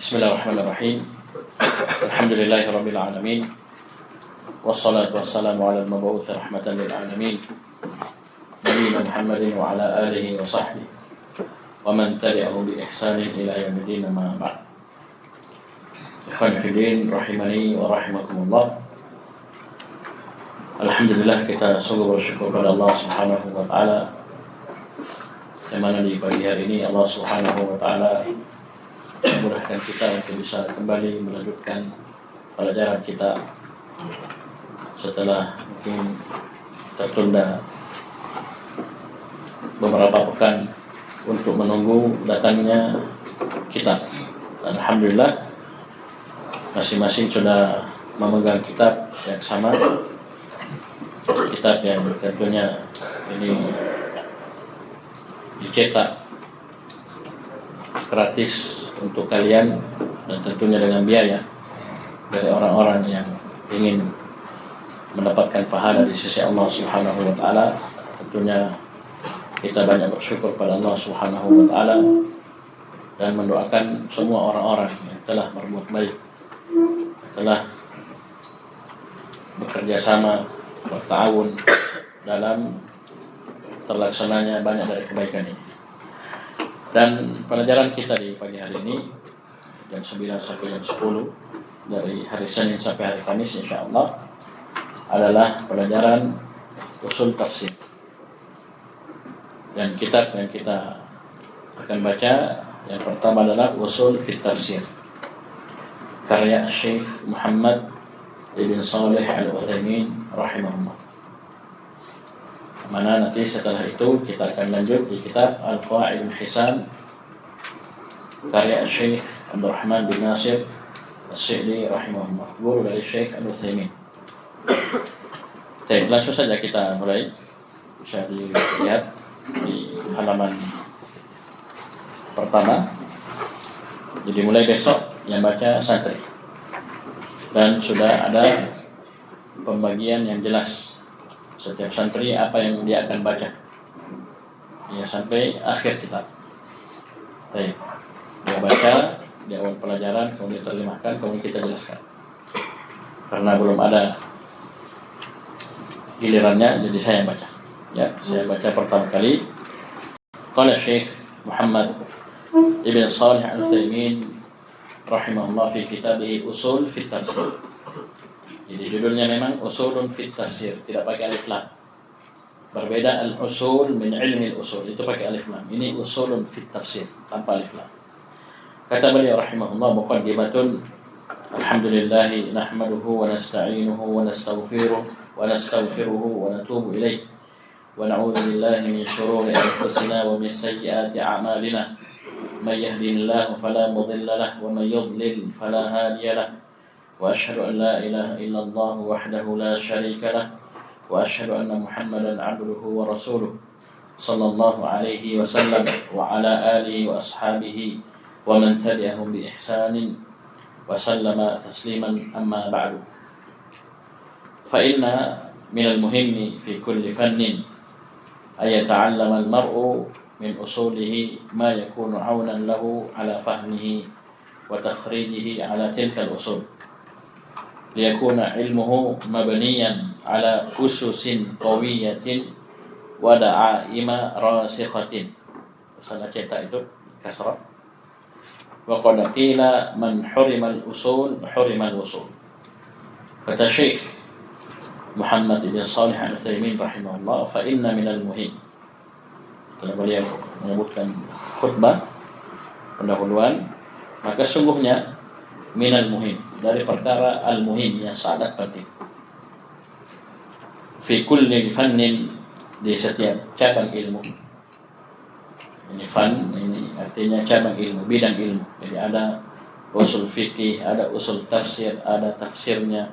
Bismillahirrahmanirrahim. Alhamdulillahirabbil alamin. Wassalatu wassalamu ala al-mab'uts rahmatan lil alamin. Nabiyyina Muhammadin wa ala alihi wa sahbihi wa man tabi'ahu bi ihsanin ila yaumil amma ba'd. Ikhwan fillah rahimani wa rahimakumullah. Alhamdulillah, kita sungguh bersyukur kepada Allah Subhanahu wa taala yang mana di pagi hari ini Allah Subhanahu wa taala memudahkan kita untuk bisa kembali melanjutkan pelajaran kita setelah mungkin tertunda beberapa pekan untuk menunggu datangnya kitab. Alhamdulillah, masing-masing sudah memegang kitab yang sama, kitab yang tentunya ini dicetak gratis untuk kalian dan tentunya dengan biaya dari orang-orang yang ingin mendapatkan pahala di sisi Allah Subhanahu wa taala. Tentunya kita banyak bersyukur pada Allah Subhanahu wa taala dan mendoakan semua orang-orang yang telah berbuat baik, telah bekerja sama, bertawun dalam terlaksananya banyak dari kebaikan ini. Dan pelajaran kita di pagi hari ini jam 9 sampai jam 10, dari hari Senin sampai hari Kamis insyaallah, adalah pelajaran usul tafsir. Dan kitab yang kita akan baca yang pertama adalah Usul fit Tafsir, karya Syekh Muhammad ibn Shalih Al-Utsaimin rahimahullah. Mana nanti setelah itu kita akan lanjut di kitab Al-Qawaidul Hisan, karya Syekh Abdul Rahman bin Nasir As-Sa'di rahimahullah, guru dari Syekh Al-Utsaimin. Baik, langsung saja kita mulai. Bisa dilihat di halaman pertama. Jadi mulai besok yang baca santri, dan sudah ada pembagian yang jelas setiap santri apa yang dia akan baca ya sampai akhir kitab. Baik, dia baca di awal pelajaran, kemudian terjemahkan, kemudian kita jelaskan. Karena belum ada gilirannya, jadi saya baca. Ya, saya baca pertama kali. Qala Syekh Muhammad ibn Shalih Al-Utsaimin rahimahullah fi kitabih Usul fit Tafsir. Jadi judulnya memang Usulun fit Tafsir, tidak pakai alif lam. Berbeda al-usul min ilmi al-usul, itu pakai alif lam. Ini Usulun fit Tafsir tanpa alif lam. Kata beliau rahimahullah, muqaddimatun, alhamdulillah nahmaduhu wa nasta'inuhu wa nastaghfiruhu wa natubu ilaih wa na'udzu billahi min shururi anfusina wa min sayyiati a'malina. Man yahdihillahu fala mudilla lahu wa man yudlil fala hadiya lahu. وأشهد أن لا إله إلا الله وحده لا شريك له وأشهد أن محمدا عبده ورسوله صلى الله عليه وسلم وعلى آله وأصحابه ومن تبعهم بإحسان وسلم تسليما. أما بعد، فإن من المهم في كل فن أن يتعلم المرء من أصوله ما يكون عونا له على فهمه وتخريجه على تلك الأصول، ليكون علمه مبنيا على أسس قوية ودعائم راسخة. Salah cetak itu kasrah. وقد قيل من حرم الأصول حرم الوصول. Kata Syekh Muhammad ibn Shalih Al-Utsaimin rahimahullah, فإن من المهم. Kalau beliau menyebutkan khutbah pendahuluan, maka sungguhnya minal muhim, dari perkara al-muhim yang sangat penting, fi kulli fannin, di setiap cabang ilmu. Ini fan, ini artinya cabang ilmu, bidang ilmu. Jadi ada usul fikih, ada usul tafsir, ada tafsirnya,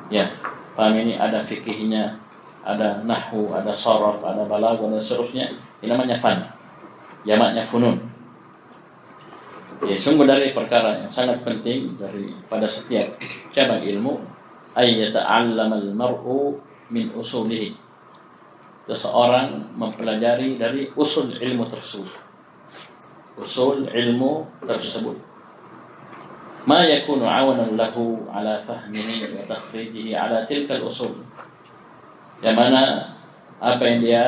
ya paham ini, ada fikihnya, ada nahwu, ada sharaf, ada balaghah dan seterusnya. Ini namanya fan, jamaknya funun. Ya, sungguh dari perkara yang sangat penting pada setiap cabang ilmu, ay yata'allama al-mar'u min usulihi, seseorang mempelajari dari usul ilmu tersebut. Usul ilmu tersebut. ma yakunu awanan lahu ala fahmihi wa takhrijihi ala tilka al-usul. Yang mana apa yang dia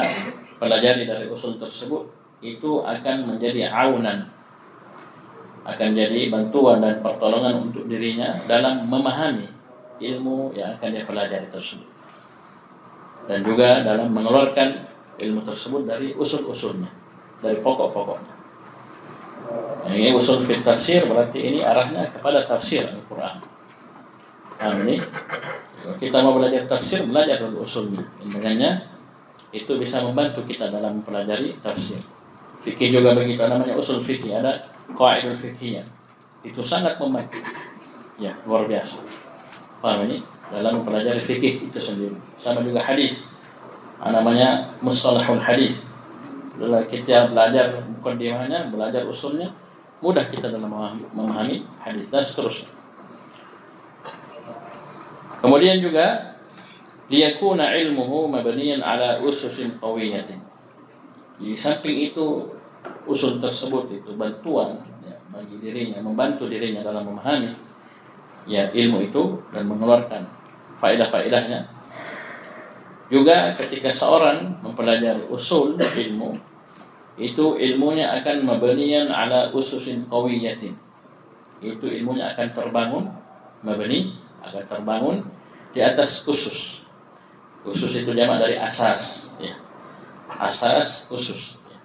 pelajari dari usul tersebut itu akan menjadi awanan, akan jadi bantuan dan pertolongan untuk dirinya dalam memahami ilmu yang akan dia pelajari tersebut, dan juga dalam mengeluarkan ilmu tersebut dari usul-usulnya, dari pokok-pokoknya. Ini usul fit tafsir berarti ini arahnya kepada tafsir Al-Quran. Ini kalau kita mau belajar tafsir, belajar dulu usulnya. Dengannya itu bisa membantu kita dalam mempelajari tafsir. Fikih juga begitu, namanya usul fikih, ada qaidul fikhiyah. Itu sangat membantu. Ya, luar biasa. Paham ini? Dalam mempelajari fikih itu sendiri. Sama juga hadis. Namanya mustalahul hadis. Bila kita belajar muqaddimahnya, belajar usulnya, mudah kita dalam memahami hadis dan seterusnya. Kemudian juga liyakuna ilmuhu mabniyan ala ususin qawiyatin. Di samping itu usul tersebut itu bantuan ya, bagi dirinya, membantu dirinya dalam memahami ya ilmu itu dan mengeluarkan faedah-faedahnya. Juga ketika seorang mempelajari usul ilmu, itu ilmunya akan mabniyan ala ususin qawiyatin. Itu ilmunya akan terbangun, akan terbangun di atas usus. Usus itu jamak dari asas, ya. Asas usus. Ya.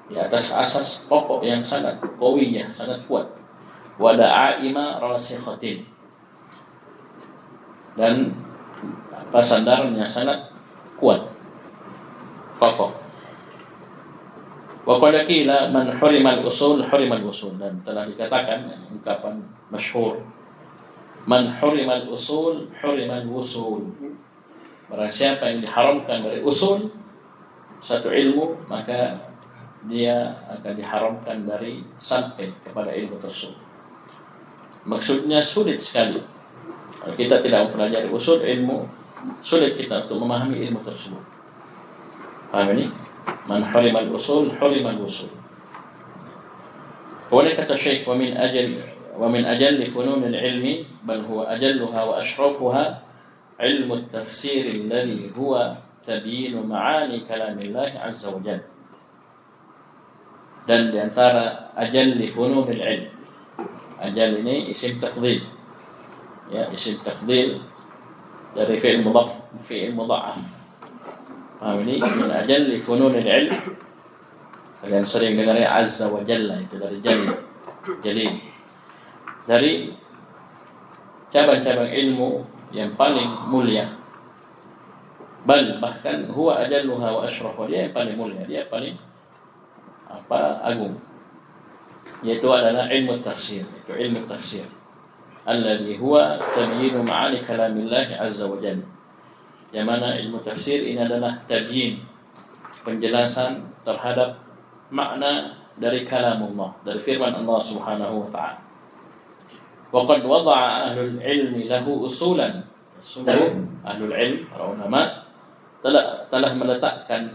Di atas asas pokok yang sangat qawiyah, sangat kuat. Wa da'aima rasikhatin. Dan sandaran yang sangat kuat, kokoh. Wa qad qila man hurimal usul hurimal usul, dan telah dikatakan ungkapan masyhur, man hurimal usul hurimal usul. Barang siapa yang diharamkan dari usul satu ilmu, maka dia akan diharamkan dari sampai kepada ilmu tersebut. Maksudnya sulit sekali kalau kita tidak mempelajari usul ilmu, sulit kita untuk memahami ilmu tersebut. Paham ini? Man hurimal usul hurimal usul. Kemudian kata Syekh, wa min ajalli fununil ilmi bal huwa ajalluha wa ashrafuha ilmu at-tafsir alladhi huwa tabyin ma'ani kalamillah azza wa jalla. Dan di antara ajalli fununil ilm, ajal ini isim tafdhil, ya, isim tafdhil dari fi'il mudha'af. Paham ini? Min ajalli fununil ilm. Kalian sering dengar ya azza wa jalla, itu dari jalil. Dari cabang-cabang ilmu yang paling mulia. Bahkan huwa ajalluha wa ashrafu, dia yang paling mulia, dia paling agung. Yaitu adalah ilmu tafsir, itu ilmu tafsir. Alladhi huwa tabyin ma'ani kalamillah azza wa jalla. Yang mana ilmu tafsir ini adalah tabyin, penjelasan terhadap makna dari kalamullah, dari firman Allah Subhanahu wa ta'ala. Wa qad wada'a ahlul ilmi lahu usulan. Sungguh ahlul ilm, para ulama telah meletakkan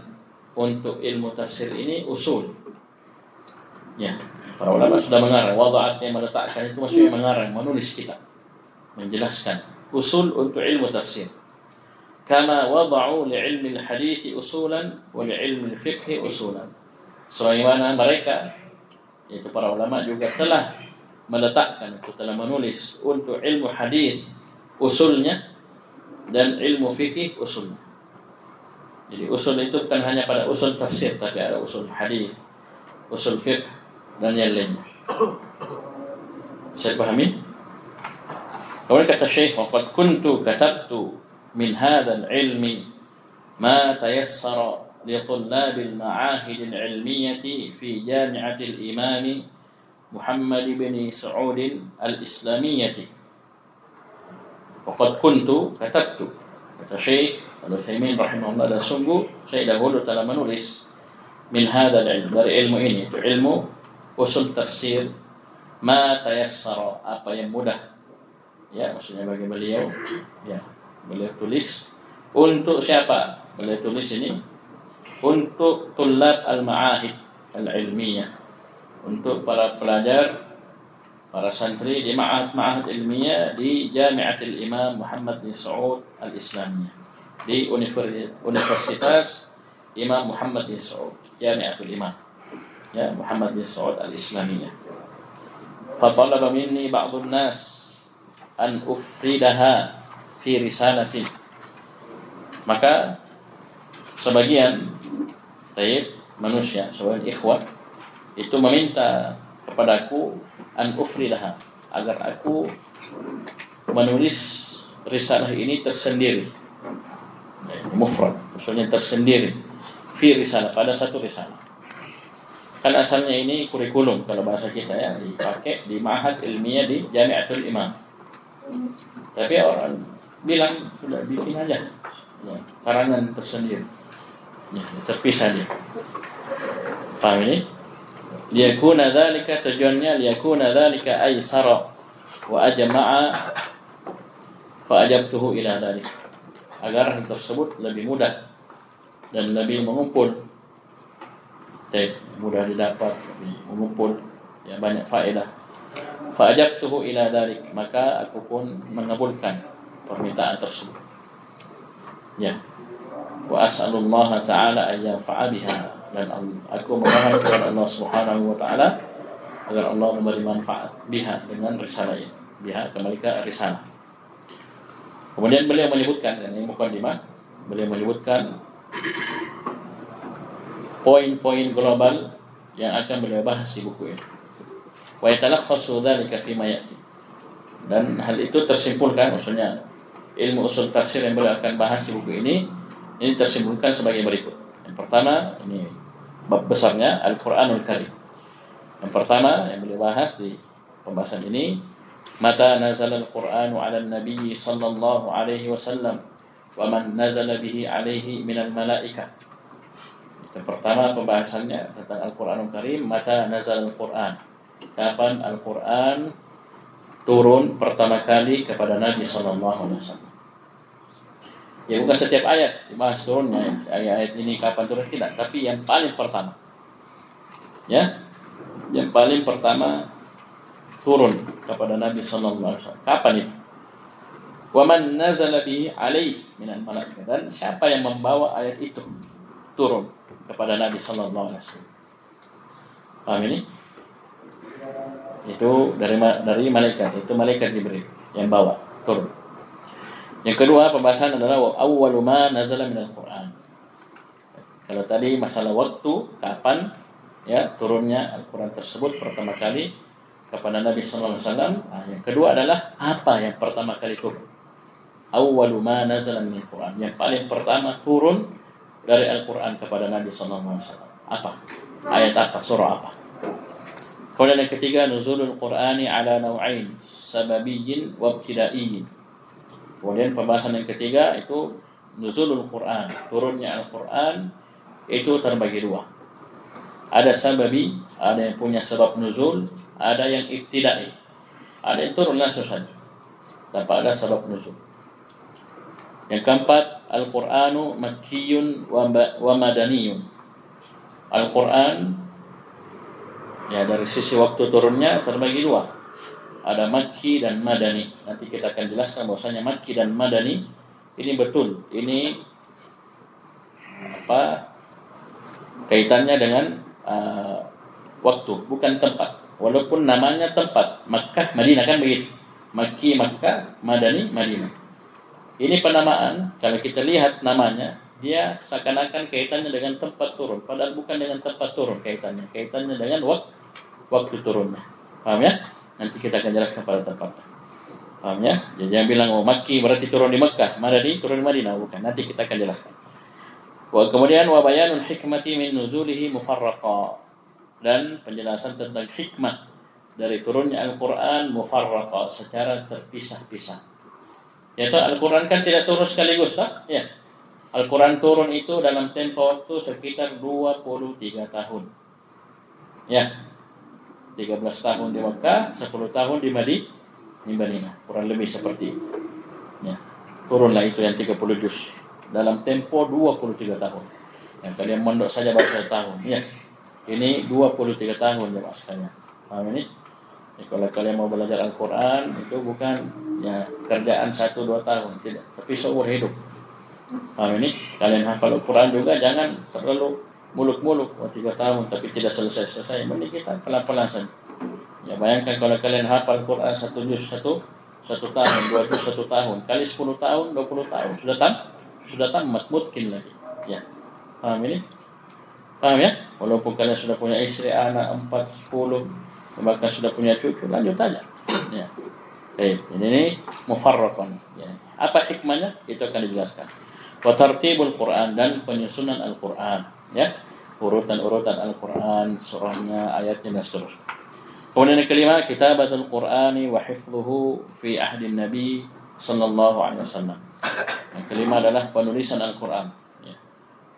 untuk ilmu tafsir ini usul. Ya, para ulama sudah mengarang. Wada'atnya meletakkan itu maksudnya mengarang, menulis kitab, menjelaskan usul untuk ilmu tafsir. Kama wada'u li'ilmi al-hadits usulan wa li'ilmi al-fiqh usulan. Sebagaimana mereka, yaitu para ulama juga telah meletakkan, telah menulis untuk ilmu hadis usulnya dan ilmu fikih usulnya. Jadi usul itu bukan hanya pada usul tafsir, tapi ada usul hadis, usul fiqh dan yang lainnya. Saya pahami? Kemudian kata Syekh, waqad kuntu katabtu min hadzal ilmi ma tayassara li tullabil ma'ahid al-ilmiyyah fi jami'atil imam Muhammad bin Saud al-Islamiyyah. Waqad kuntu katabtu, kata Syekh Al-Utsaimin rahimahullah, dan sungguh saya dahulu telah menulis min hadzal ilm, dari ilmu ini, itu ilmu usul tafsir, ma tayassara, apa yang mudah, ya, maksudnya bagi beliau, ya, beliau tulis untuk siapa? Beliau tulis ini untuk tullab al-ma'ahid al-ilmiyah, untuk para pelajar para santri di ma'had ilmiah di Jami'atul Imam Muhammad bin Saud Al-Islamiyah, di Universitas Imam Muhammad bin Saud, Jami'atul Imam ya Muhammad bin Saud Al-Islamiyah. Fatalaba minni ba'dun nas an ufridaha fi risalatin. Maka sebagian manusia, sebagian ikhwah itu meminta kepadaku an ufridaha, agar aku menulis risalah ini tersendiri, mufrad, maksudnya tersendiri, fi risalah, pada satu risalah. Kan asalnya ini kurikulum kalau bahasa kita ya, dipakai di ma'had ilmiah di Jami'atul Imam. Tapi orang bilang sudah bikin aja ya, karangan tersendiri ya, terpisah dia. Paham ini? Liyakuna dzalika, tujuannya liyakuna dzalika aysara wa ajma'a fa ajabtuhu ila dzalik, agar hal tersebut lebih mudah dan lebih mengumpul, mudah didapat, lebih mengumpul ya, banyak faedah. Fa ajabtuhu ila dzalik, maka aku pun mengabulkan permintaan tersebut ya. Wa as'alullaha ta'ala an yanfa'a biha, dan aku memohon kepada Allah Subhanahu wa taala agar Allah memberi manfaat biha, dengan risalah ini. Biha kembali ke risalah. Kemudian beliau menyebutkan, ini mukadimah, beliau menyebutkan poin-poin global yang akan beliau bahas di buku ini. Wa yatalakhasu dzalika fi ma ya'ti, dan hal itu tersimpulkan, maksudnya ilmu usul tafsir yang beliau akan bahas di buku ini tersimpulkan sebagai berikut. Yang pertama, ini bab besarnya Al-Qur'anul Karim. Yang pertama yang beliau bahas di pembahasan ini, mata nazala al-Qur'anu 'ala an-nabiy sallallahu alaihi wasallam wa man nazala bihi alaihi minal malaikah. Yang pertama pembahasannya tentang Al-Qur'anul Karim, mata nazala al-Qur'an, kapan Al-Qur'an turun pertama kali kepada Nabi sallallahu alaihi wasallam. Ya, bukan setiap ayat dibahas turunnya, ayat ini kapan turun, tidak, tapi yang paling pertama. Ya. Yang paling pertama turun kepada Nabi sallallahu alaihi wasallam. Kapan itu? Wa man nazala bihi alaihi minal malaikah, dan siapa yang membawa ayat itu turun kepada Nabi sallallahu alaihi wasallam. Paham ini? Itu dari malaikat, itu malaikat Jibril yang bawa turun. Yang kedua pembahasan adalah awwalu ma nazala minal Qur'an. Kalau tadi masalah waktu, kapan ya turunnya Al-Qur'an tersebut pertama kali kepada Nabi sallallahu alaihi wasallam. Yang kedua adalah apa yang pertama kali turun. Awwalu ma nazala minal Qur'an, yang paling pertama turun dari Al-Qur'an kepada Nabi sallallahu alaihi wasallam. Apa? Ayat apa? Surah apa? Kemudian yang ketiga, nuzulul Qur'ani ala naw'ain, sababiyyin wa ibtida'iyyin. Kemudian pembahasan yang ketiga itu nuzulul Quran, turunnya Al-Quran itu terbagi dua. Ada sababi, ada yang punya sebab nuzul, ada yang ibtidai, ada yang turun langsung saja tanpa ada sebab nuzul. Yang keempat, Al-Quranu makkiyun wa madaniyun. Al-Quran ya dari sisi waktu turunnya terbagi dua. Ada Makki dan Madani. Nanti kita akan jelaskan bahwasanya Makki dan Madani ini betul. Ini apa kaitannya dengan waktu, bukan tempat. Walaupun namanya tempat, Makkah, Madinah kan begitu. Makki, Makkah, Madani, Madinah. Ini penamaan, kalau kita lihat namanya, dia seakan-akan kaitannya dengan tempat turun. Padahal bukan dengan tempat turun kaitannya. Kaitannya dengan waktu turunnya. Paham ya? Nanti kita akan jelaskan pada tempatnya. Paham ya? Jadi jangan bilang Makki berarti turun di Makkah, Madani turun di Madinah, bukan. Nanti kita akan jelaskan. Kemudian wa bayanul hikmati min nuzulihi mufarraqa, dan penjelasan tentang hikmah dari turunnya Al-Qur'an mufarraqa, secara terpisah-pisah. Yaitu Al-Qur'an kan tidak turun sekaligus, ya. Al-Qur'an turun itu dalam tempo waktu sekitar 23 tahun. Ya. 13 tahun di Makkah, 10 tahun di Madinah. Kurang lebih seperti itu. Ya. Turunlah itu yang 30 juz dalam tempo 23 tahun. Ya, kalian mondok saja baru 1 tahun. Ya. Ini 23 tahun ya Mas sekalian. Paham ini? Kalau kalian mau belajar Al-Quran itu bukan ya kerjaan 1-2 tahun, tidak, tapi seumur hidup. Paham ini? Kalian hafal Al-Quran juga jangan terlalu muluk-muluk 3 tahun tapi tidak selesai-selesai. Mending kita pelan-pelan saja. Ya bayangkan kalau kalian hafal Quran 1 tahun, 2 juz 1 tahun, kali 10 tahun, 20 tahun sudah tamat mungkin lagi. Ya. Paham ini? Paham ya? Walaupun kalian sudah punya istri, anak 4, 10, bahkan sudah punya cucu, lanjut aja. Ya. Baik, ini mufarraqan. Ya. Apa hikmahnya? Itu akan dijelaskan. Wa tartibul Quran, dan penyusunan Al-Quran. Ya. Urutan-urutan Al-Quran, surahnya, ayatnya dan seterusnya. Kemudian yang kelima, kitabatul Qur'ani wa hifdhuhu fi ahdi Nabi sallallahu alaihi wasallam. Yang kelima adalah penulisan Al-Quran. Ya.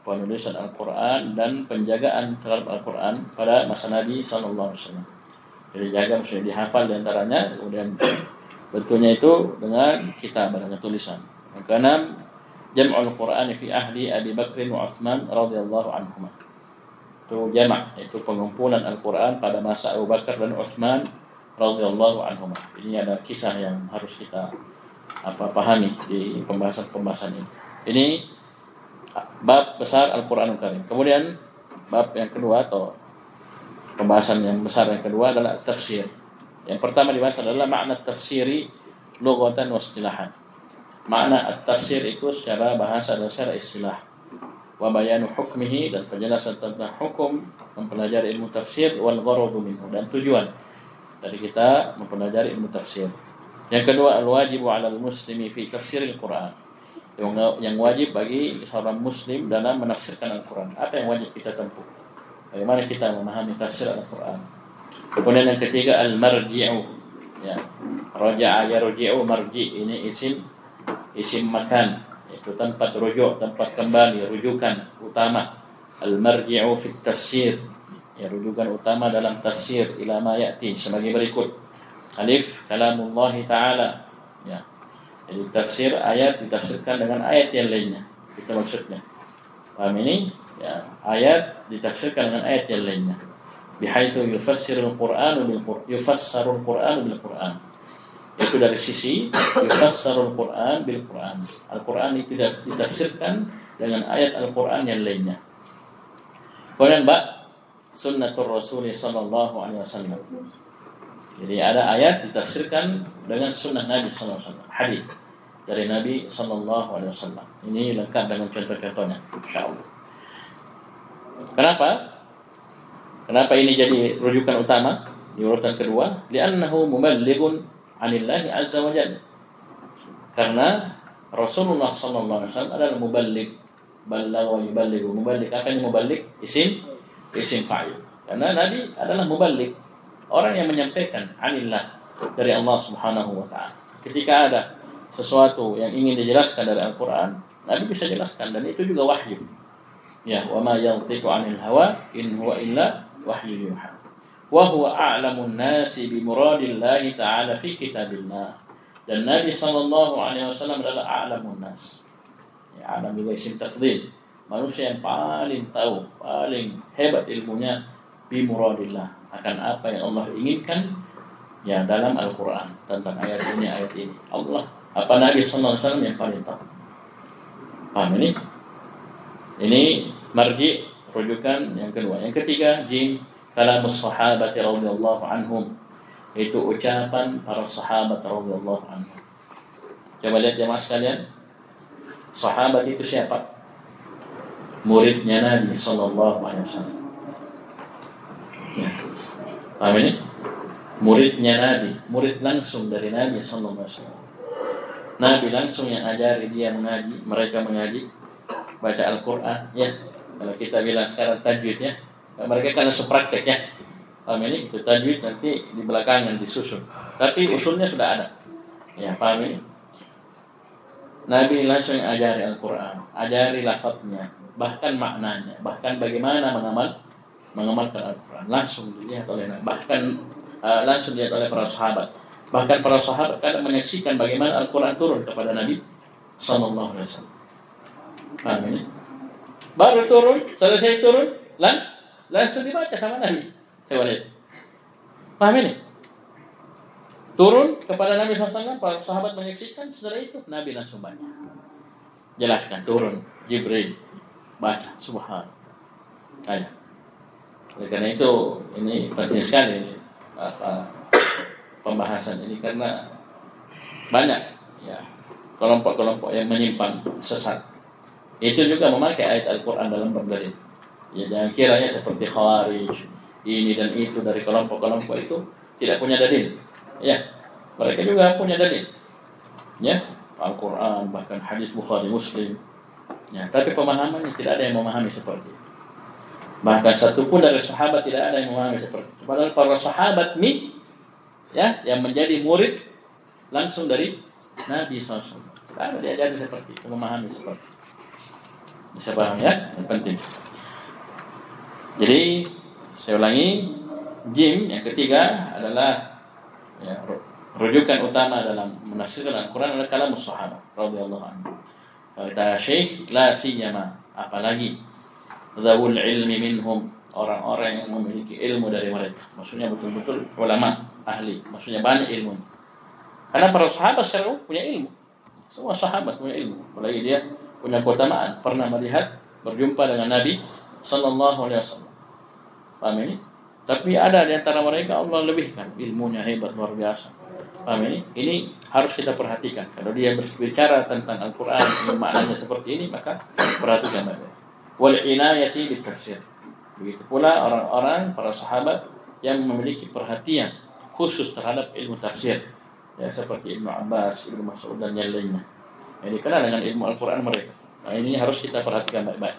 Penulisan Al-Quran dan penjagaan terhadap Al-Quran pada masa Nabi sallallahu alaihi wasallam. Jadi jaga maksudnya dihafal di antaranya, kemudian bentuknya itu dengan kitab, dengan tulisan. Yang keenam, jam'ul Qur'ani fi ahdi Abi Bakr wa Utsman radhiyallahu anhuma. Itu jamak, itu pengumpulan Al-Quran pada masa Abu Bakar dan Utsman radhiyallahu anhuma. Ini ada kisah yang harus kita pahami di pembahasan ini. Ini bab besar Al-Quranul Karim. Kemudian bab yang kedua atau pembahasan yang besar yang kedua adalah tafsir. Yang pertama dibahas adalah makna tafsiri lughatan wa istilahan. Makna at-tafsir itu secara bahasa dan secara istilah. Wa bayanu hukmihi, dan penjelasan tentang hukum mempelajari ilmu tafsir, wal gharadu minhu, dan tujuan dari kita mempelajari ilmu tafsir. Yang kedua, al-wajibu 'alal muslimi fi tafsiril Qur'an. Yang wajib bagi seorang muslim dalam menafsirkan Al-Qur'an. Apa yang wajib kita tempuh? Bagaimana kita memahami tafsir Al-Qur'an? Kemudian yang ketiga, al-marji'u. Ya. Raja'a yarji'u, marji' ini isim makan. Itu tempat rujuk, tempat kembali, rujukan utama. Al-marji'u fi tafsir, ya, rujukan utama dalam tafsir, ila ma ya'ti, sebagai berikut. Alif, kalamullah ta'ala. Ya. Jadi tafsir ayat ditafsirkan dengan ayat yang lainnya. Itu maksudnya. Paham ini? Ya, ayat ditafsirkan dengan ayat yang lainnya. Bihaitsu yufassirul Qur'anu bil Qur'an, yufassarul Qur'anu bil Qur'an. Itu dari sisi yufassarul Qur'an bil Qur'an. Al-Qur'an itu ditafsirkan dengan ayat Al-Qur'an yang lainnya. Kemudian sunnatur Rasul sallallahu alaihi wasallam. Jadi ada ayat ditafsirkan dengan sunnah Nabi sallallahu alaihi wasallam, hadis dari Nabi sallallahu alaihi wasallam. Ini lengkap dengan contoh-contohnya, insyaallah. Kenapa ini jadi rujukan utama di urutan kedua? Li'annahu muballighun 'anillahi azza wa jalla. Karena Rasulullah sallallahu alaihi wasallam adalah muballigh, ballagha wa yuballighu. Muballigh, apa yang muballigh? Isim fa'il. Karena Nabi adalah muballigh, orang yang menyampaikan 'anillah, dari Allah Subhanahu wa taala. Ketika ada sesuatu yang ingin dijelaskan dari Al-Qur'an, Nabi bisa jelaskan, dan itu juga wahyu. Ya, wa ma yantiqu 'anil hawa in huwa illa wahyu yuha. Wa huwa a'lamun nasi bi muradillahi ta'ala fi kitabillah. Dan Nabi sallallahu alaihi wasallam adalah a'lamun nas. Ya, a'lam juga isim tafdhil. Manusia yang paling tahu, paling hebat ilmunya bi muradillah, akan apa yang Allah inginkan ya dalam Al-Qur'an, tentang ayat ini. Allah, apa Nabi sallallahu alaihi wasallam yang paling tahu. Paham ini? Ini marji, rujukan yang kedua. Yang ketiga, jim, kalamus sahabati radhiyallahu anhum, itu ucapan para sahabat radhiyallahu anhum. Coba lihat jemaah sekalian, sahabat itu siapa? Muridnya Nabi sallallahu alaihi wasallam. Ya. Paham ini? Muridnya Nabi, murid langsung dari Nabi sallallahu alaihi wasallam. Nabi langsung yang ajari dia mengaji, mereka mengaji, baca Al-Qur'an, ya. Kalau kita bilang sekarang tajwid, ya, mereka kan langsung praktek, ya. Paham ini? Itu tajwid nanti di belakangan disusun. Tapi usulnya sudah ada. Ya, paham ini? Nabi langsung yang ajari Al-Qur'an, ajari lafadznya, bahkan maknanya, bahkan bagaimana mengamalkan Al-Qur'an. Langsung dilihat oleh Nabi, bahkan langsung dilihat oleh para sahabat. Bahkan para sahabat kadang menyaksikan bagaimana Al-Quran turun kepada Nabi sallallahu alaihi wasallam. Paham ini? Baru turun, selesai turun, langsung dibaca sama Nabi. Coba lihat. Paham ini? turun kepada Nabi SAW, para sahabat menyaksikan, setelah itu Nabi langsung baca. Jelaskan, turun, Jibril, baca, subhanallah. Oleh karena itu, ini penting sekali pembahasan ini, karena banyak ya kelompok-kelompok yang menyimpang sesat. Itu juga memakai ayat Al-Quran dalam berdalil. Ya, jangan kiranya seperti Khawarij, ini dan itu dari kelompok-kelompok itu tidak punya dalil. Ya, mereka juga punya dalil. Ya, Al-Quran, bahkan hadis Bukhari Muslim. Ya, tapi pemahamannya tidak ada yang memahami seperti itu. Bahkan satu pun dari sahabat tidak ada yang memahami seperti itu. Padahal para sahabat ini ya, yang menjadi murid langsung dari Nabi SAW. Tidak ada diajari seperti itu, memahami seperti itu. Bisa paham ya? Yang penting. Jadi saya ulangi, jim yang ketiga adalah ya, rujukan utama dalam menafsirkan Al-Quran adalah kalam sahabat radhiyallahu anhu. Kata Syekh, la siyama, apalagi dzawul ilmi minhum, orang-orang yang memiliki ilmu dari mereka. Maksudnya betul-betul ulama, ahli, maksudnya banyak ilmu. Karena para sahabat secara punya ilmu. Semua sahabat punya ilmu. Apalagi dia punya keutamaan, pernah melihat, berjumpa dengan Nabi sallallahu alaihi wasallam. Paham ini? Tapi ada di antara mereka Allah lebihkan ilmunya hebat luar biasa. Paham ini? Ini harus kita perhatikan. Kalau dia berbicara tentang Al-Quran yang maknanya seperti ini, maka perhatikan baik-baik. Wal inayati bil tafsir. Begitu pula orang-orang para sahabat yang memiliki perhatian khusus terhadap ilmu tafsir. Ya, seperti Ibnu Abbas, Ibnu Mas'ud dan yang lainnya. Ini dikenal dengan ilmu Al-Quran mereka. Nah, ini harus kita perhatikan baik-baik.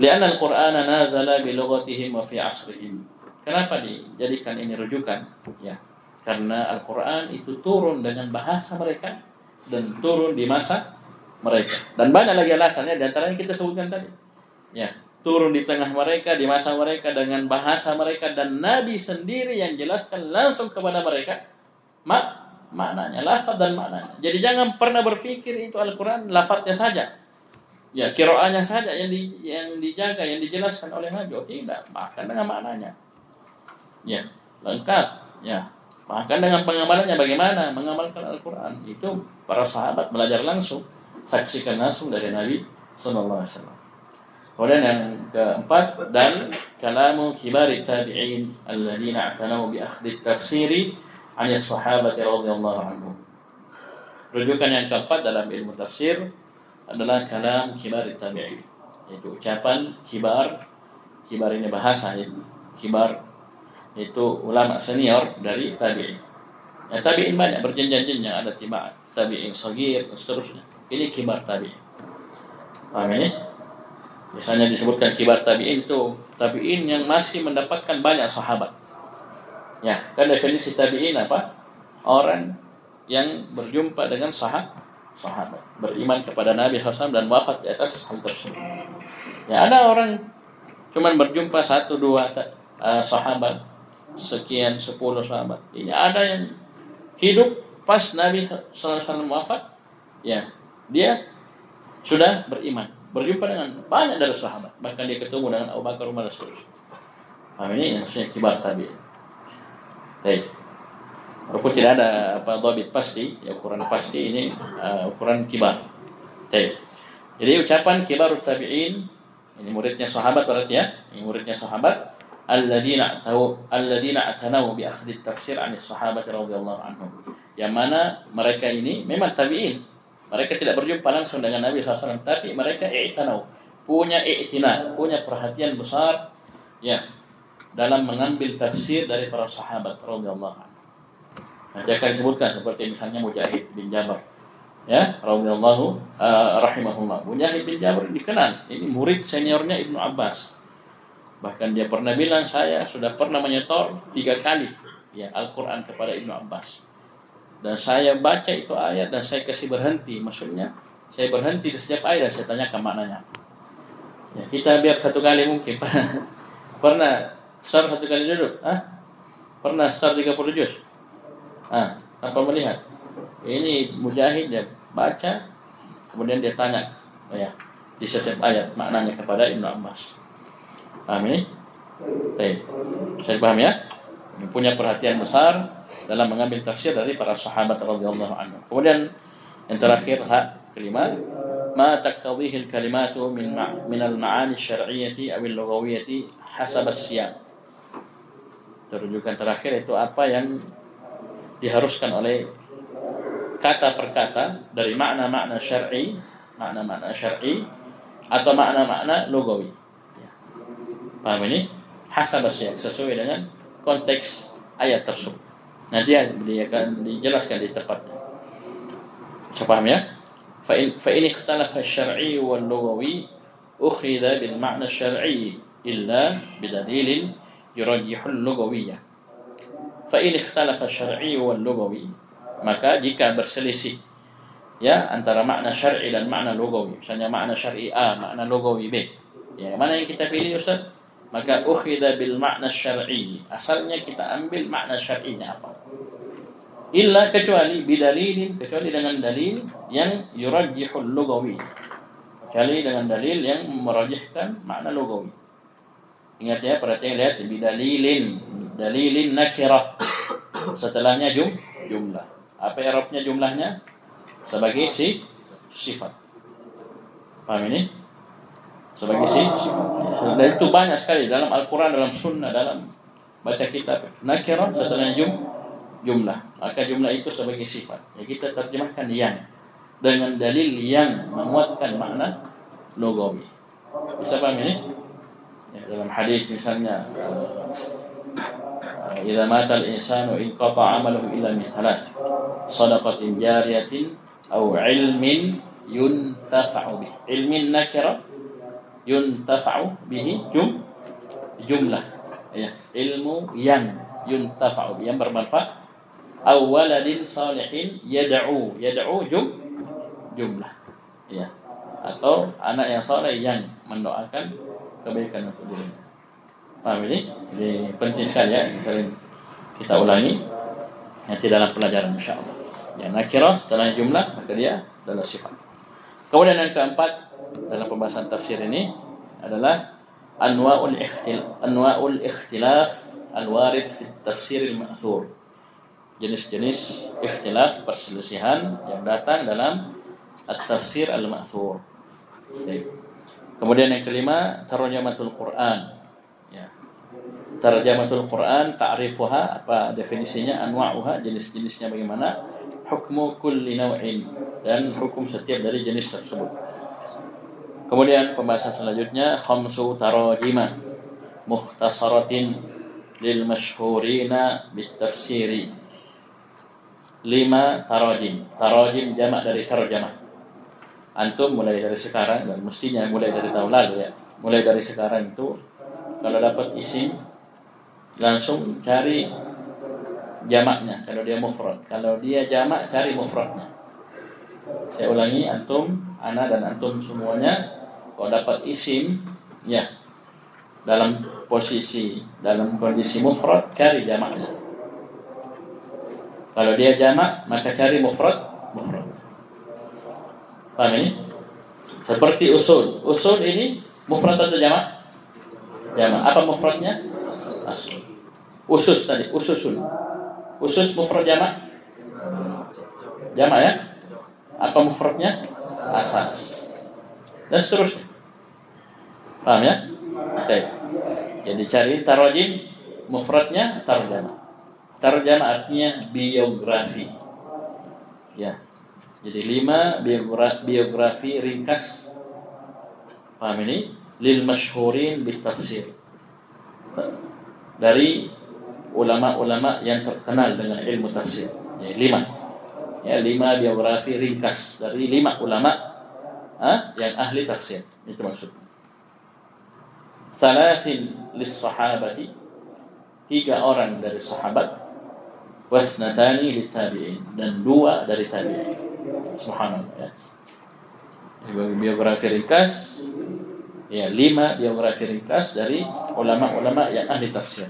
Li'anna al-Qur'ana nazala bi lughatihim wa fi 'asrihim. Kenapa dijadikan ini rujukan? Ya, karena Al-Qur'an itu turun dengan bahasa mereka dan turun di masa mereka. Dan banyak lagi alasannya, di antaranya kita sebutkan tadi. Ya, turun di tengah mereka, di masa mereka dengan bahasa mereka, dan Nabi sendiri yang jelaskan langsung kepada mereka maknanya, lafaz dan maknanya. Jadi jangan pernah berpikir itu Al-Quran lafaznya saja, ya qiraatnya saja yang dijaga, yang dijelaskan oleh Nabi. Oh, tidak, bahkan dengan maknanya, ya lengkap, ya bahkan dengan pengamalannya, bagaimana mengamalkan Al-Quran itu para sahabat belajar langsung, saksikan langsung dari Nabi sallallahu alaihi wasallam. Kemudian yang keempat, dan kalamu kibari tabi'in alladziina a'tanaw bi akhdhi tafsiri 'ani sahabati radhiyallahu anhum. Rujukan yang keempat dalam ilmu tafsir adalah kalam kibari tabi'in, yaitu ucapan kibar ini bahasa, kibar itu ulama senior dari tabi'in. Ya, tabi'in banyak berjenjang-jenjang, ada tabi'in shagir dan seterusnya. Ini kibar tabi'in. Paham ini? Misalnya disebutkan kibar tabi'in itu tabi'in yang masih mendapatkan banyak sahabat. Ya, kan definisi tabi'in apa? Orang yang berjumpa dengan sahabat, beriman kepada Nabi SAW dan wafat di atas hal tersebut. Ya, ada orang cuman berjumpa 1-2 sahabat, sekian 10 sahabat. Ini ada yang hidup pas Nabi SAW wafat, ya dia sudah beriman, berjumpa dengan banyak dari sahabat, bahkan dia ketemu dengan Abu Bakar, Umar, dan seterusnya. Ini maksudnya kibar tabi'in. Baik. Walaupun tidak ada dhabit pasti, ya ukuran pasti, ini ukuran kibar. Baik. Jadi ucapan kibarut tabi'in, ini muridnya sahabat berarti ya, ini muridnya sahabat, alladzina atanaw bi akhdhi tafsir 'ani sahabat radhiyallahu anhum. Yang mana mereka ini memang tabi'in. Mereka tidak berjumpa langsung dengan Nabi SAW, tapi mereka punya perhatian besar, ya, dalam mengambil tafsir dari para sahabat radhiyallahu anhu. Nanti akan disebutkan seperti misalnya Mujahid bin Jabr, ya, radhiyallahu rahimahullah. Mujahid bin Jabr dikenal, ini murid seniornya Ibnu Abbas. Bahkan dia pernah bilang, saya sudah pernah menyetor 3 kali ya Al-Quran kepada Ibnu Abbas. Dan saya baca itu ayat dan saya kasih berhenti. Maksudnya saya berhenti di setiap ayat dan saya tanyakan maknanya. Ya, kita biar 1 kali mungkin. Pernah start 1 kali duduk? Pernah start 30 juz? Tanpa melihat. Ini Mujahid, dia baca, kemudian dia tanya, ya, di setiap ayat maknanya kepada Ibnu Abbas. Paham ini? Baik. Saya paham ya? Punya perhatian besar dalam mengambil tafsir dari para sahabat radhiyallahu anhum. Kemudian yang terakhir kelima, ma taqtadhihi al-kalimatu min al-ma'ani asy-syar'iyyati aw al-lughawiyyati hasab as-siyaq. Rujukan terakhir itu apa yang diharuskan oleh kata per kata dari makna-makna syar'i, makna-makna syar'i atau makna-makna lugawi. Paham ini? Hasab as-siyaq, sesuai dengan konteks ayat tersebut. Nanti dia akan dijelaskan di tepatnya. Bisa paham ya? Fa in ikhtalafa asy-syar'i wal lughawi ukhidha bil ma'na asy-syar'i illa bidalilin yurajjihul lughawiyah. Fa in ikhtalafa asy-syar'i wal lughawi, maka jika berselisih ya antara makna syar'i dan makna lugawi, misalnya makna syar'i A, makna lugawi B, ya mana yang kita pilih Ustaz? Maka ukhidha bil makna syar'i, asalnya kita ambil makna syar'inya apa, illa kecuali bidalilin, kecuali dengan dalil yang yurajjihul lugawi, kecuali dengan dalil yang merajihkan makna lugawi. Ingat ya, perhatikan, lihat, dalilin nakirah, setelahnya jumlah. Apa i'rabnya jumlahnya? Sebagai sifat. Paham ini? Sebagai sifat. Dan itu banyak sekali dalam Al-Quran, dalam Sunnah, dalam baca kitab. Nakirah setelahnya jumlah. Maka jumlah itu sebagai sifat. Ya, kita terjemahkan yang dengan dalil yang menguatkan makna lugawi. Bisa paham ini? Ya, dalam hadis misalnya, idza mata al-insanu inqata 'amaluhu illa min thalath, shadaqatin jariyatin aw 'ilmin yuntafa'u bih. Ilmin nakira yuntafa'u bihi jumlah. Ya, ilmu yang yuntafa'u bih, yang bermanfaat. Aw waladin salihin yad'u jumlah. Ya. Atau anak yang saleh yang mendoakan kebaikan untuk dirinya. Paham ini? Jadi penting sekali ya, sering kita ulangi nanti dalam pelajaran insyaallah. Yang nakirah setelah jumlah maka dia adalah sifat. Kemudian yang keempat dalam pembahasan tafsir ini adalah anwa'ul ikhtilaf al-warid fi tafsir al-ma'thur. Jenis-jenis ikhtilaf, perselisihan yang datang dalam at-tafsir al-ma'thur. Kemudian yang kelima, tarjamatul Quran. Ya. Tarjamatul Quran, ta'rifuha, apa definisinya, anwa'uha, jenis-jenisnya bagaimana, hukmu kulli naw'in, dan hukum setiap dari jenis tersebut. Kemudian pembahasan selanjutnya, khamsu tarajima mukhtasaratin lil masyhurina bit tafsiri. 5 tarajim. Tarajim jamak dari tarjamah. Antum mulai dari sekarang, dan mestinya mulai dari tahun lalu ya, mulai dari sekarang itu kalau dapat isim langsung cari jamaknya kalau dia mufrad, kalau dia jamak cari mufradnya. Saya ulangi, antum, ana dan antum semuanya kalau dapat isim ya dalam kondisi mufrad, cari jamaknya. Kalau dia jamak maka cari mufrad. Paham ini? Seperti usul. Usul ini mufrad atau jamak? Jamak. Apa mufradnya? Asl. Usus tadi, ususun. Usus mufrad jamak? Jamak ya? Apa mufradnya? Asas. Dan seterusnya. Paham ya? Baik. Jadi cari tarajim, mufradnya tarjamah. Tarjamah artinya biografi. Ya. Jadi 5 biografi ringkas. Paham ini? Lil masyhurin bit tafsir. Dari ulama-ulama yang terkenal dengan ilmu tafsir. Ya, 5. Ya, 5 biografi ringkas dari 5 ulama yang ahli tafsir. Itu maksudnya. Thalathin lis sahabati, 3 orang dari sahabat, wasnatani lit tabi'in, dan 2 dari tabi'in. Subhanallah ya. Biografi ringkas ya, 5 biografi ringkas dari ulama-ulama yang ahli tafsir,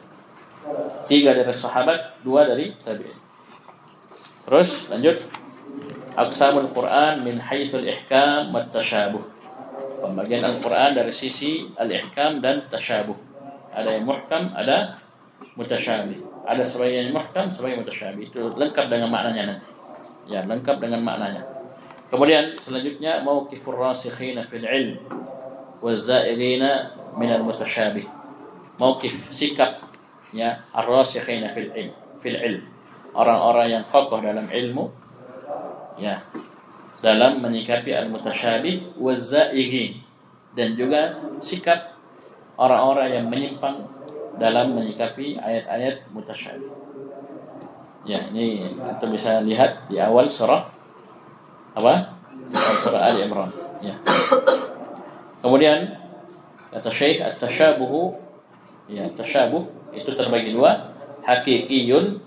3 dari sahabat, 2 dari tabi'in. Terus lanjut, aqsamul Quran min haitsul ihkam wat tasyabuh. Pembagian Al-Quran dari sisi al-ihkam dan tasyabuh. Ada yang muhkam, ada mutasyabih. Ada sebagian yang muhkam, sebagian mutasyabih. Itu lengkap dengan maknanya nanti. Ya, lengkap dengan maknanya. Kemudian selanjutnya mauqifur rasikhina fil ilm waz-za'ighina minal mutasyabih. Mauqif, sikap ya ar-rasikhina fil ilm. Orang-orang yang kokoh dalam ilmu ya, dalam menyikapi al-mutasyabih waz-za'ighin, dan juga sikap orang-orang yang menyimpang dalam menyikapi ayat-ayat mutasyabih. Ya, ini kita bisa lihat di awal surah apa? Surah Ali Imran. Ya. Kemudian kata Syekh at-tasyabuh, ya, tasyabuh itu terbagi dua, hakikiyun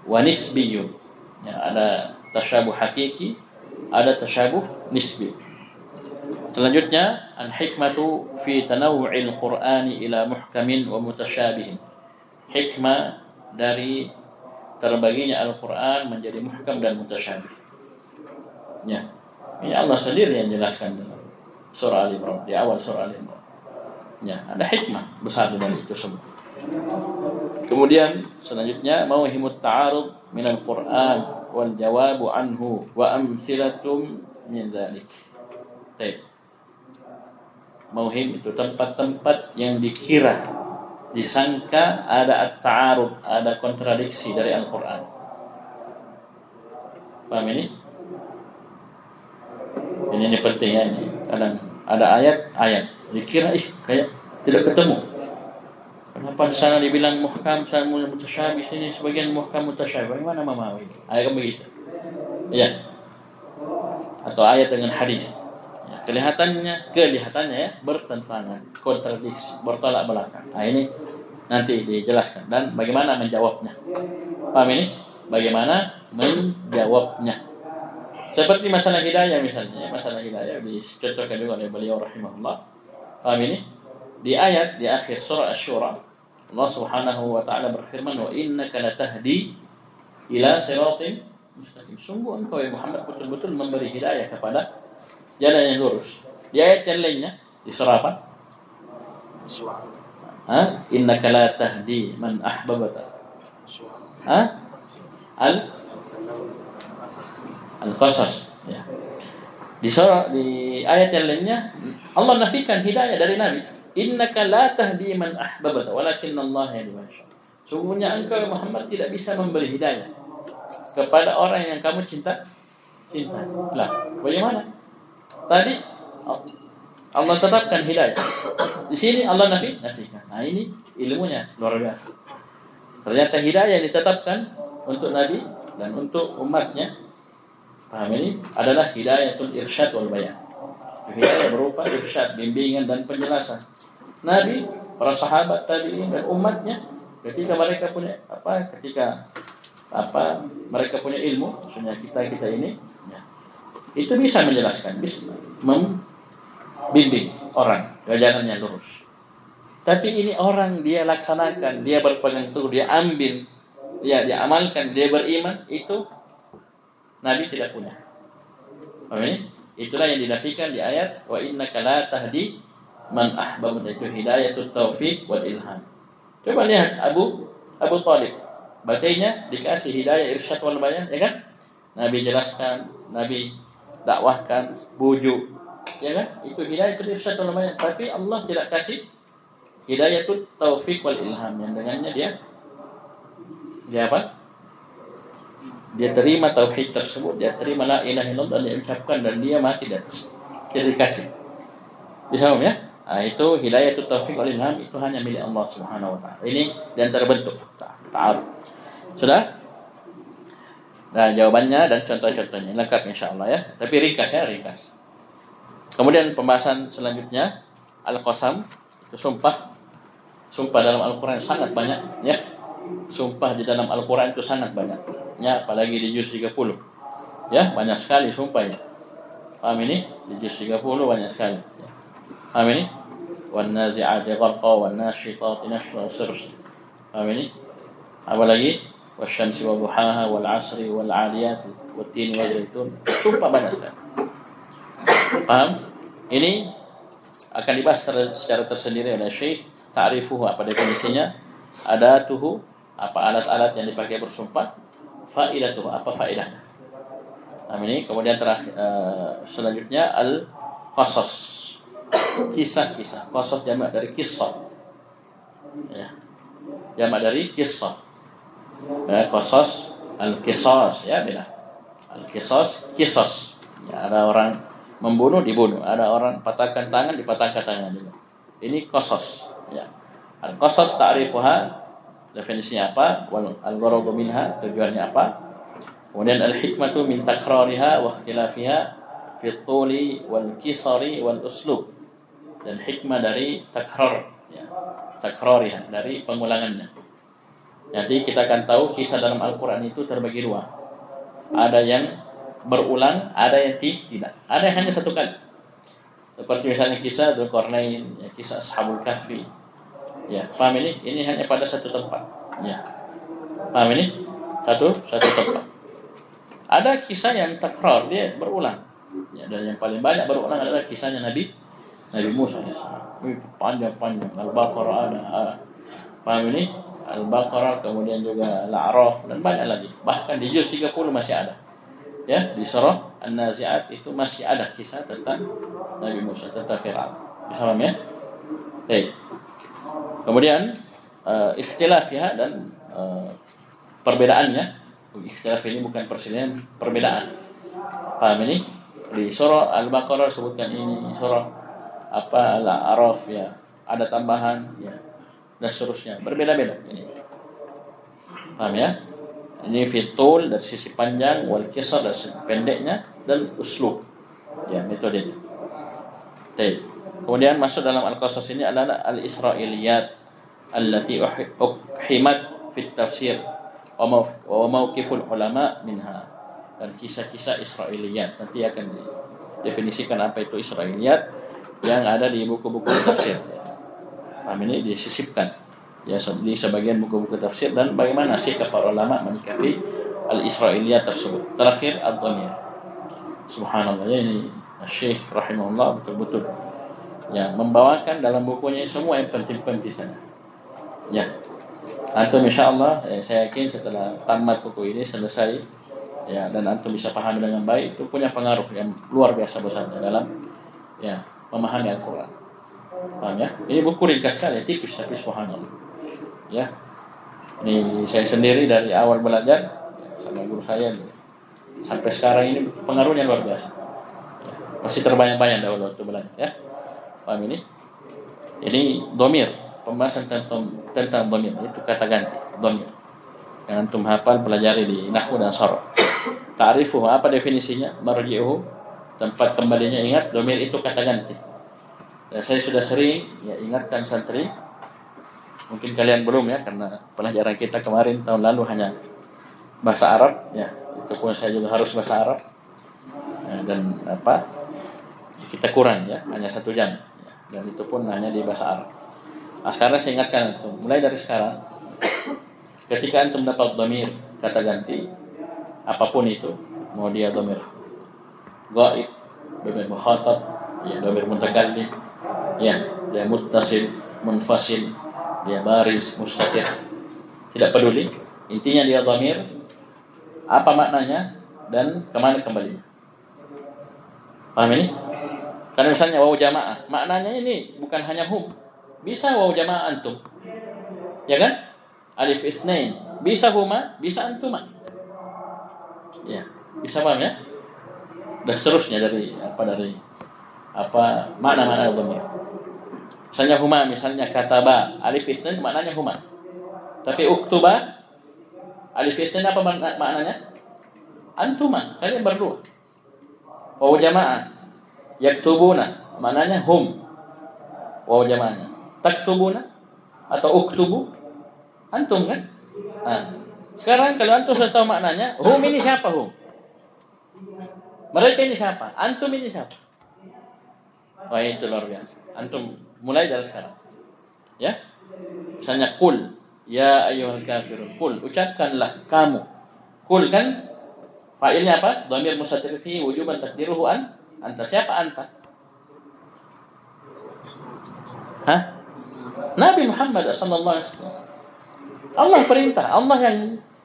wa nisbiyun. Ya, ada tasyabuh hakiki, ada tasyabuh nisbi. Selanjutnya al-hikmatu fi tanawu'il Qur'ani ila muhkamin wa mutasyabihin. Hikmah dari terbaginya Al-Qur'an menjadi muhkam dan mutasyabih. Ya. Ini Allah sendiri yang jelaskan dalam surah Al-Imran, di awal surah Al-Imran. Ya, ada hikmah besar dari itu semua. Kemudian selanjutnya mauhimut ta'arud minal Qur'an wal jawabu anhu wa amsilatum min dzalik. Baik. Mauhim itu tempat-tempat yang dikira, disangka ada at-ta'arud, ada kontradiksi dari Al-Qur'an. Paham ini? Ini penting ya ini. Kadang ada ayat dikira kayak tidak ketemu. Kenapa di sana dibilang muhkam, sana mutasyabih, sini sebagian muhkam mutasyabih. Bagaimana memahami itu? Ayat begitu. Ya. Atau ayat dengan hadis. Ya, kelihatannya ya bertentangan, kontradiksi, bertolak belakang. Nah, ini nanti dijelaskan dan bagaimana menjawabnya. Paham ini? Bagaimana menjawabnya? Seperti masalah hidayah misalnya, masalah hidayah dicontohkan juga oleh beliau rahimahullah. Paham ini? Di ayat di akhir surah Asy-Syura, Allah Subhanahu wa taala berfirman, "Wa innaka latahdi ila siratin mustaqim." Sungguh engkau ya Muhammad betul-betul memberi hidayah kepada jalan yang lurus. Di ayat yang lainnya di surah apa? Innaka la tahdi man ahbabta. Al-Qasas ya. Di ayat yang lainnya Allah nafikan hidayah dari Nabi. Innaka la tahdi man ahbabta walakinna Allah yahdi man yasha. Sungguhnya engkau Muhammad tidak bisa memberi hidayah kepada orang yang kamu cinta. Lah, bagaimana? Tadi Allah tetapkan hidayah. Di sini Allah nafikan. Nah, ini ilmunya luar biasa. Ternyata hidayah ditetapkan untuk Nabi dan untuk umatnya. Paham ini? Adalah hidayatul irsyad wal bayan. Hidayah berupa irsyad, bimbingan dan penjelasan. Nabi, para sahabat tabi'in dan umatnya ketika mereka punya mereka punya ilmu, maksudnya kita ini ya, itu bisa menjelaskan, bisa membimbing orang ke jalan yang lurus. Tapi ini orang dia laksanakan, dia berpegang teguh, dia ambil, ya dia amalkan, dia beriman, itu Nabi tidak punya. Ini itulah yang dinafikan di ayat wa innaka la tahdi man ahbabta, itu hidayatut taufiq wal ilham. Coba lihat Abu Thalib, batainya dikasih hidayah irsyad wal bayan, ya kan? Nabi jelaskan, Nabi dakwahkan, bujuk, ya kan? Itu hidayatul irsyad wal bayan. Tapi Allah tidak kasih hidayatut taufiq wal ilham, yang dengannya dia apa? Dia terima tauhid tersebut, dia terima la ilaha illallah, dan dia ucapkan dan dia mati di atas. Dia dikasih. Bisa ya? Nah, itu hidayatut taufiq wal ilham itu hanya milik Allah Subhanahu wa taala. Ini dan terbentuk ta'aruf. Sudah? Nah, jawabannya dan contoh-contohnya lengkap insyaallah ya. Tapi ringkas. Kemudian pembahasan selanjutnya al-qasam, itu sumpah. Sumpah dalam Al-Qur'an sangat banyak ya. Sumpah di dalam Al-Qur'an itu sangat banyak. Ya, apalagi di juz 30. Ya, banyak sekali sumpah ya. Paham ini? Di juz 30 banyak sekali. Ya. Paham ini? Wan nazi'ati gharqa wan nashiqati nashra sirr. Paham ini? Apa lagi? Wasyamsi wa duhaha wal 'asri wal 'adiyati wat tini waz zaitun. Sumpah banyak sekali. Paham? Ini akan dibahas secara tersendiri oleh Syekh. Ta'rifuhu, apa definisinya? Adatuhu Apa alat-alat yang dipakai bersumpah? Faidatuh, apa faedahnya? Ini kemudian terakhir, selanjutnya al-qasas, kisah-kisah. Qasas jamak dari kisah, ya, jamak dari kisah. Qasas, al-qisas, ya beda. Al-qisas, kisas. Ya, ada orang membunuh dibunuh, ada orang patahkan tangan dipatahkan tangan juga. Ini qasas, ya. Al-qasas ta'rifuha, definisinya apa? Wal al-gharadu minha, tujuannya apa? Kemudian al-hikmatu min takrariha wa ikhtilafiha fi tuli wal kisari wal uslub. Dan hikmah dari takrar, ya. Takrariha, dari pengulangannya. Nanti kita akan tahu kisah dalam Al-Qur'an itu terbagi dua. Ada yang berulang, ada yang tidak. Ada yang hanya satu kali. Seperti misalnya kisah Dzulqarnain, ya, kisah Ashabul Kahfi. Ya, paham ini? Ini hanya pada satu tempat. Ya. Paham ini? Satu tempat. Ada kisah yang takrar, dia berulang. Ya, dan yang paling banyak berulang adalah kisahnya Nabi Musa. Panjang-panjang. Al-Baqarah ada. Paham ini? Al-Baqarah, kemudian juga Al-A'raf, dan banyak lagi. Bahkan di juz 30 masih ada. Ya, di surah An-Nazi'at itu masih ada kisah tentang Nabi Musa, tentang Fir'aun. Bisa paham ya? Baik. Kemudian ikhtilafnya dan perbedaannya. Ikhtilaf ini bukan perselisihan, perbedaan. Paham ini? Di surah Al-Baqarah sebutkan ini, surah Al-A'raf, ya, ada tambahan, ya, dan seterusnya. Berbeda-beda ini. Paham ya? Ini fitul dari sisi panjang, wal kisar dari sisi pendeknya, dan uslub, ya, metodenya. Baik. Kemudian masuk dalam al-qasas ini adalah al-israiliyat allati uhimat fit tafsir wa mauqiful ulama minha. Dan kisah-kisah Israiliyat nanti akan didefinisikan apa itu Israiliyat yang ada di buku-buku tafsir. Paham ini disisipkan, ya, di sebagian buku-buku tafsir, dan bagaimana sikap para ulama menyikapi al-Israiliyat tersebut. Terakhir ad-dhamir. Subhanallah, ya, ini Syekh rahimahullah betul-betul, ya, membawakan dalam bukunya semua yang penting-penting sana. Ya, antum insyaallah, saya yakin setelah tamat buku ini selesai, ya, dan antum bisa paham dengan baik, itu punya pengaruh yang luar biasa besar dalam, ya, memahami Al-Quran. Paham ya? Ini buku ringkas sekali, tipis tapi subhanallah. Ya, ini saya sendiri dari awal belajar, ya, sama guru saya sampai sekarang ini pengaruhnya luar biasa. Ya, masih terbayang-bayang dahulu waktu belajar, ya. Paham ini? Ini dhamir, pembahasan tentang dhamir, itu kata ganti, dhamir. Yang antum hafal, pelajari di nahwu dan sharh. Ta'rifuhu, apa definisinya? Marji'uhu, tempat kembalinya. Ingat, dhamir itu kata ganti. Dan saya sudah sering, ya, ingatkan santri, mungkin kalian belum, ya, karena pelajaran kita kemarin tahun lalu hanya bahasa Arab, ya, itu pun saya juga harus bahasa Arab, ya, dan kita kurang, ya, hanya 1 jam, ya, dan itu pun hanya di bahasa Arab. Nah, sekarang saya ingatkan antum, mulai dari sekarang, ketika antum dapat dhamir kata ganti apapun itu, mau dia dhamir ghaib, dhamir mukhatab, ya, dhamir mutakallim, ya, dia muttasil, munfasil, dia baris, mustatir, tidak peduli, intinya dia dhamir, apa maknanya dan kemana kembalinya. Paham ini? Karena misalnya waw jamaah, maknanya ini bukan hanya hum, bisa waw jamaah antum, ya kan? Alif itsnain, bisa huma, bisa antuma, ya, bisa, paham ya? Dan seterusnya dari makna-makna dhamir. Misalnya huma, misalnya kataba, alif itsnain maknanya huma. Tapi uktuba, alif itsnain apa maknanya? Antuma, kalian berdua. Waw jamaah, yaktubuna, maknanya hum. Waw jamaahnya. Taktubuna atau uktubu, antum kan? Nah, sekarang kalau antum sudah tahu maknanya, hum ini siapa hum? Mereka ini siapa? Antum ini siapa? Wah, itu luar biasa. Antum mulai dari sekarang, ya. Misalnya kul, ya ayyuhal kafirun, kul, ucapkanlah kamu. Kul kan fa'ilnya apa? Dhamir mustatir fi wujuban takdiruhu anta. Siapa anta? Hah? Nabi Muhammad sallallahu alaihi wasallam. Allah perintah, Allah yang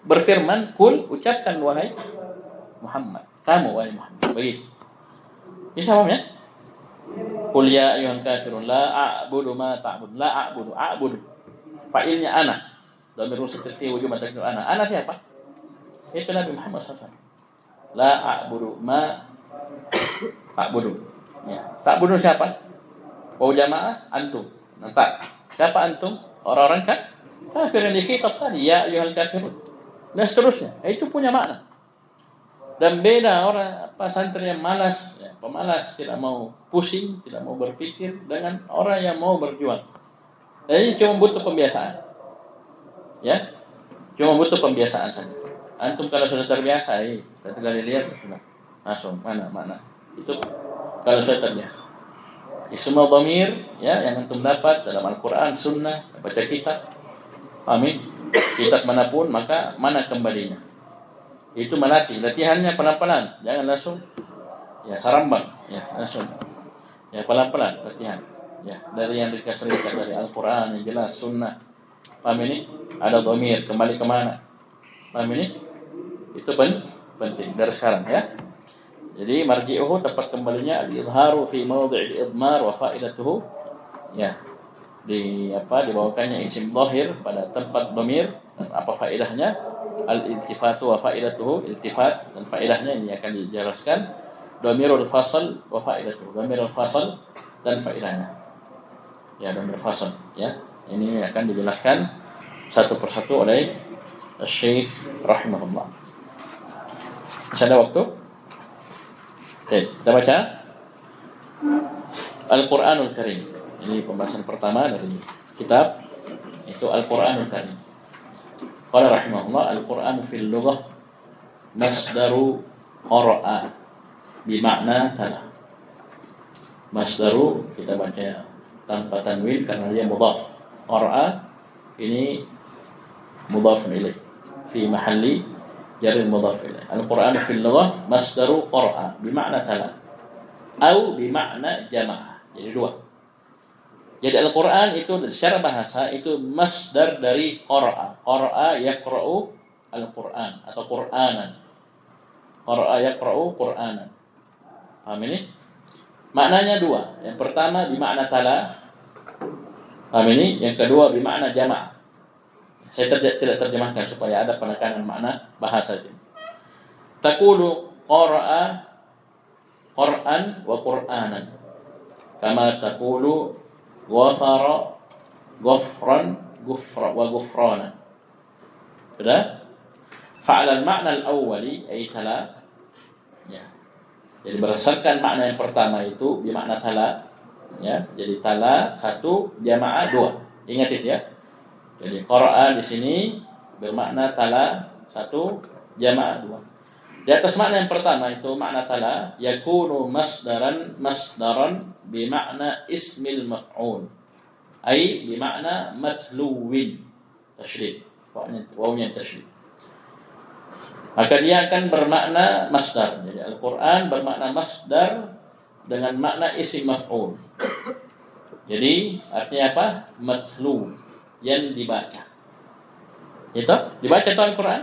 berfirman, "Kul," ucapkan wahai Muhammad, kamu wahai Muhammad. Begitu. Bisa paham ya? Qul ya ayyuhal kafirun la a'budu ma ta'budun. La a'budu. Fa'ilnya ana. Dhamir mustatir fi wujud mataknu ana. Ana siapa? Itu Nabi Muhammad SAW. La a'budu ma ta'budu. Ya. Ta'budu siapa? Wau jamaah antum. Nampak. Siapa antum? Orang-orang kan kafir yang dikhitab tadi, ya ayyuhal kafirun. Dan seterusnya. Itu punya makna. Dan beda orang santri yang malas, ya, pemalas, tidak mau pusing, tidak mau berpikir, dengan orang yang mau berjuang. Jadi cuma butuh pembiasaan, ya, cuma butuh pembiasaan saja. Antum kalau sudah terbiasa, kita tinggal lihat, langsung mana itu kalau sudah terbiasa. Ya, semua dhamir, ya, yang antum dapat dalam Al-Quran, Sunnah, baca kitab, amin, kitab manapun, maka mana kembalinya? Itu melatih, latihannya pelan-pelan, jangan langsung ya sarambang, ya langsung ya pelan-pelan latihan, ya dari yang dikasihkan dari Al-Quran yang jelas, Sunnah, paham ini? Ada dhamir, kembali kemana, paham ini? Itu penting dari sekarang, ya. Jadi marji'uhu, tempat kembalinya al-idharu fi mawdhi'il idmar wa fa'idatuhu, ya, dibawakannya isim zahir pada tempat dhamir, dan apa faedahnya? Al-iltifatu wa faidatuhu, iltifat dan faedahnya ini akan dijelaskan. Dhamirul fasl wa faidatuhu, dhamirul fasl dan faedahnya. Ya, dhamir fasl, ya. Ini akan dijelaskan satu persatu oleh Syekh rahimahullah. Masih ada waktu? Oke, kita baca Al-Qur'anul Karim. Ini pembahasan pertama dari kitab, itu Al-Qur'anul Karim. Qala rahimahullah, Al-Qur'an fil lughah masdaru qara'a bimakna tala. Masdaru kita baca tanpa tanwin karena dia mudhaf. Qara'a ini mudhaf ilaih fi mahalli jar mudhaf ilaih. Al-Qur'an fil lughah masdaru qara'a bimakna tala atau bimakna jama'a. Jadi dua. Jadi Al-Quran itu secara bahasa itu masdar dari qara'a. Qara'a yaqra'u al-Quran atau Qur'anan. Qara'a yaqra'u Qur'anan. Paham ini? Maknanya dua. Yang pertama bermakna tala. Paham ini? Yang kedua bermakna jama'. Saya tidak terjemahkan supaya ada penekanan makna bahasa sini. Taqulu qara'a Qur'an wa Qur'anan. Kama taqulu ghafara ghafran ghufra wa ghufrana. Sudah? Fa'ala al-ma'na al-awwali ay tala. Ya. Jadi berdasarkan makna yang pertama itu bermakna tala, ya. Jadi tala satu, jamaah dua. Ingat itu, ya. Jadi qara'a di sini bermakna tala satu, jamaah dua. Di atas makna yang pertama itu makna tala yakunu masdaran bimakna ismil maf'ul, ay bimakna matluwin, tasydid, wawnya tasydid. Maka dia akan bermakna masdar. Jadi Al-Quran bermakna masdar dengan makna isim maf'ul. Jadi artinya apa? Matlu, yang dibaca. Itu dibaca itu Al-Quran,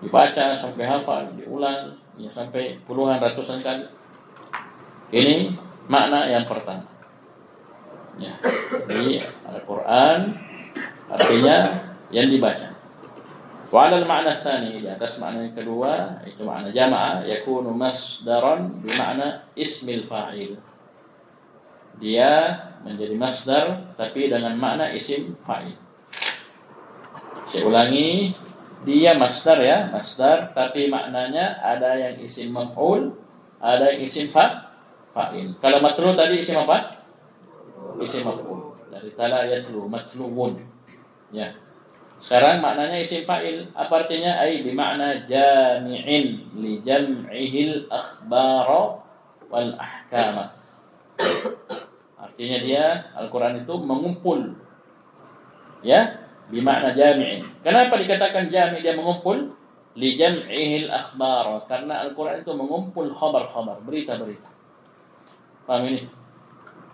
dibaca sampai hafal, diulang, ya, sampai puluhan ratusan kali. Ini makna yang pertama. Ya, jadi Al-Quran artinya yang dibaca. Wa 'ala al-ma'na tsani, di atas makna yang kedua itu makna jamaah, yakunu masdaran bermakna ismil fa'il. Dia menjadi masdar tapi dengan makna isim fa'il. Saya ulangi, dia masdar, ya, masdar tapi maknanya ada yang isim maf'ul, ada yang isim fa'il. Kalau matlu tadi isim apa? Isim maf'ul. Dari tala yatlu, matluun. Ya. Sekarang maknanya isim fa'il. Apa artinya? Ai bimakna jami'in li jam'ihil akhbara wal ahkama. Artinya dia Al-Quran itu mengumpul, ya, bimakna jami'in. Kenapa dikatakan jami'? Dia mengumpul li jam'ihil akhbar, karena Al-Quran itu mengumpul khabar-khabar, berita-berita. Paham ini?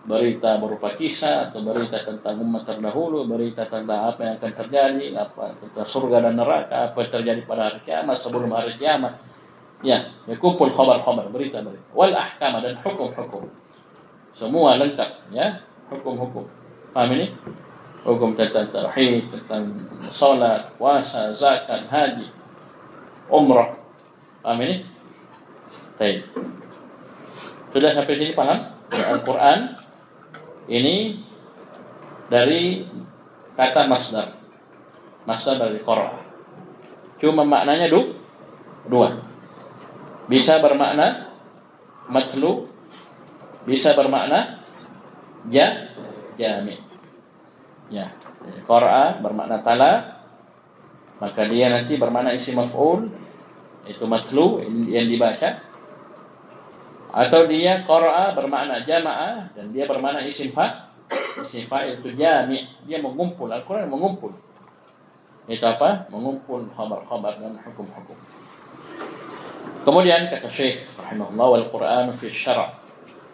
berita berupa kisah atau berita tentang umat terdahulu, berita tentang apa yang akan terjadi, apa tentang surga dan neraka, apa yang terjadi pada hari kiamat, sebelum hari kiamat. Ya, kumpul khabar-khabar, berita-berita. Wal ahkam, dan hukum-hukum. Semua lengkap, ya, hukum-hukum. Paham ini? Hukum tentang tauhid, tentang salat, puasa, zakat, haji, umrah. Paham ini? Baik. Sudah sampai sini paham? Ya, Al-Quran ini dari kata masdar. Masdar dari qara. Cuma maknanya dua. Bisa bermakna matlu, bisa bermakna jami. Ya, qara bermakna tala, maka dia nanti bermakna isim maf'ul, itu matlu yang dibaca. Atau dia qara'a bermakna jama'a, dan dia bermakna isim fa'il itu jami', dia mengumpul. Al-Quran mengumpul. Itu apa? Mengumpul khabar-khabar dan hukum-hukum. Kemudian kata Syekh rahimahullah, wal Qur'an fi syara'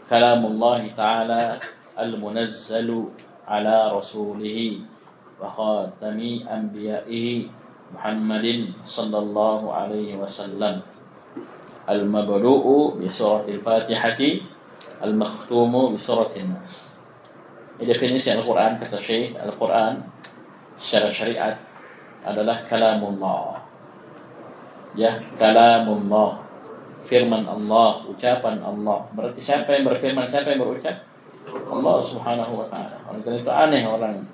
kalamullah ta'ala al-munazzalu ala rasulih wa khatami anbiya'ihi Muhammadin sallallahu alaihi wasallam. Al-mabdu'u bi suratil Fatihati, al-makhtumu bi suratin Nas. Ini definisi Al-Quran. Kata Syekh, Al-Quran secara syariat adalah kalamullah. Ya, kalamullah, firman Allah, ucapan Allah. Berarti siapa yang berfirman, siapa yang berucap? Allah subhanahu wa ta'ala. Oleh karena itu aneh orang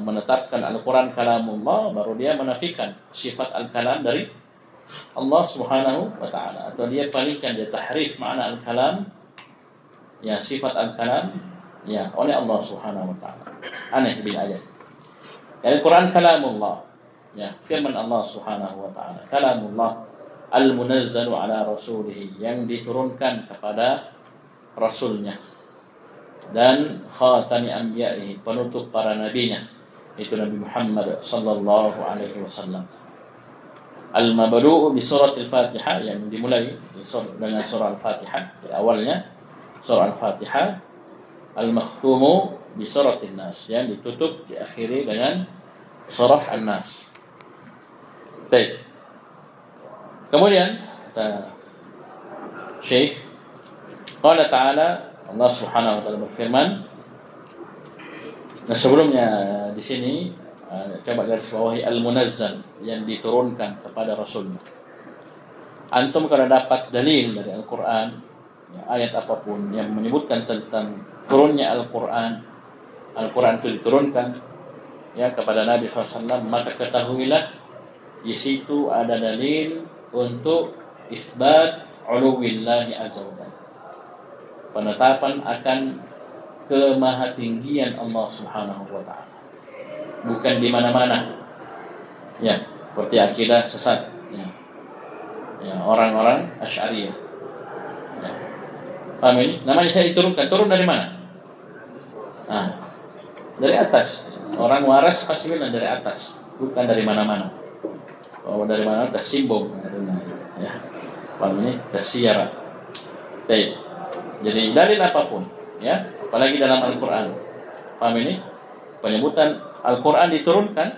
menetapkan Al-Quran kalamullah, baru dia menafikan sifat al-kalam dari Allah subhanahu wa ta'ala, atau dia palingkan, dia tahrif makna al-kalam, ya, sifat al-kalam, ya, oleh Allah subhanahu wa ta'ala. Aneh bil ayat. Al-Quran kalamullah, ya, firman Allah subhanahu wa ta'ala. Kalamullah al-munazzalu ala rasulih, yang diturunkan kepada rasulnya, dan khatami anbiya'ihi, penutup para nabinya, itu Nabi Muhammad sallallahu alaihi wasallam. Al-mabdu'u bi suratil Fatihah, yang dimulai dengan surah Al-Fatihah di awalnya, surah Al-Fatihah. Al-makhtumu bi suratin Nas, yang ditutup, diakhiri dengan surah An-Nas. Baik. Kemudian kata Syekh, qala ta'ala, Allah subhanahu wa ta'ala berfirman. Nah, sebelumnya di sini coba garis bawahi al-munazzal, yang diturunkan kepada Rasulnya. Antum kalau dapat dalil dari Al-Quran, ya, ayat apapun yang menyebutkan tentang turunnya Al-Quran, Al-Quran itu diturunkan, ya, kepada Nabi SAW, maka ketahuilah di situ ada dalil untuk isbat uluwillahi azza wa jalla, penetapan akan kemahatinggian Allah subhanahu wa ta'ala, bukan di mana-mana, ya, seperti akidah sesat, ya, ya, orang-orang Asy'ariyah, ya. Paham ini? Namanya saya diturunkan, turun dari mana? Nah, dari atas. Orang waras pasti bilang dari atas, bukan dari mana-mana. Kalau dari mana, tersimbung, ya. Paham ini? Tersiara. Baik. Jadi dalil apapun, ya, apalagi dalam Al-Quran. Paham ini? Penyebutan Al-Quran diturunkan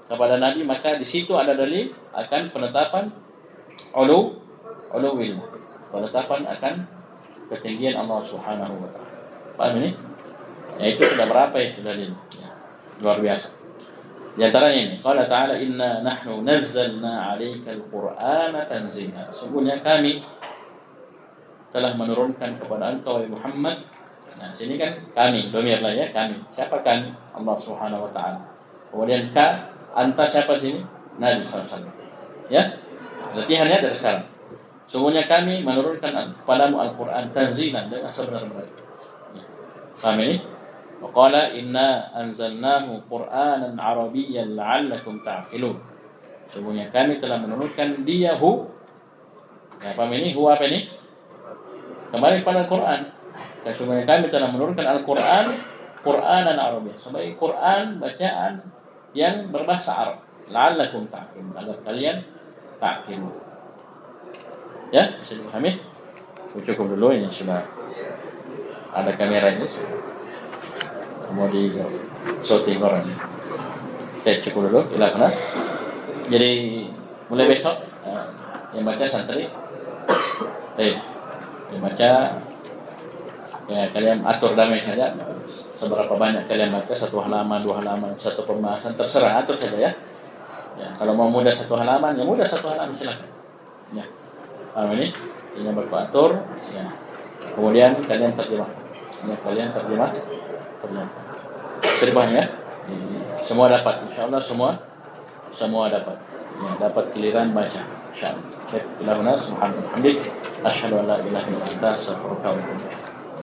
kepada Nabi, maka di situ ada dalil akan penetapan uluwil, penetapan akan ketinggian Allah Subhanahu wa ta'ala. Paham ini? Ya, itu sudah berapa itu dalil? Ya, luar biasa. Di antaranya ini, qala ta'ala inna nahnu nazzalna 'alaikal Qur'ana tanzila. Sungguhnya kami telah menurunkan kepada engkau Muhammad. Nah, sini kan kami, domir lah, ya, kami. Siapa kami? Allah Subhanahu wa ta'ala. Kemudian anta siapa sini? Nabi SAW. Ya? Latihannya dari sekarang. Sungguhnya kami menurunkan kepadamu Al-Quran tanzilan, dengan sebenar-benarnya. Ya. Paham ini? Wa qala inna anzalnahu Qur'anan Arabiyyan la'allakum ta'qilun. Sungguhnya kami telah menurunkan dia ya, paham ini? Apa ini? Kembali kepada Al-Quran. Sesungguhnya kami telah menurunkan Al-Quran Qur'anan Arabiyyan, sebagai Quran bacaan yang berbahasa Arab. La'allakum ta'qilun, agar kalian ta'qilun. Ya, bisa dipahami? Cukup dulu, ini sudah ada kamera ini, mau di shooting orang. Cukup dulu, ilakan. Jadi mulai besok yang baca santri, yang baca ya kalian atur damai saja. Seberapa banyak kalian baca, 1 halaman, 2 halaman, 1 pembahasan, terserah atur saja ya. Ya, kalau mau mudah 1 halaman, ya mudah 1 halaman silakan. Ya, ini berpatur. Ya. Kemudian kalian terjemahkan. Ya, kalian terjemahkan. Terjemahnya, semua dapat. Insyaallah semua dapat. Ya, dapat giliran baca. Insyaallah. Subhanallah, subhanallah. Asyhadu an la ilaha illa anta, astaghfiruka wa atubu ilaik.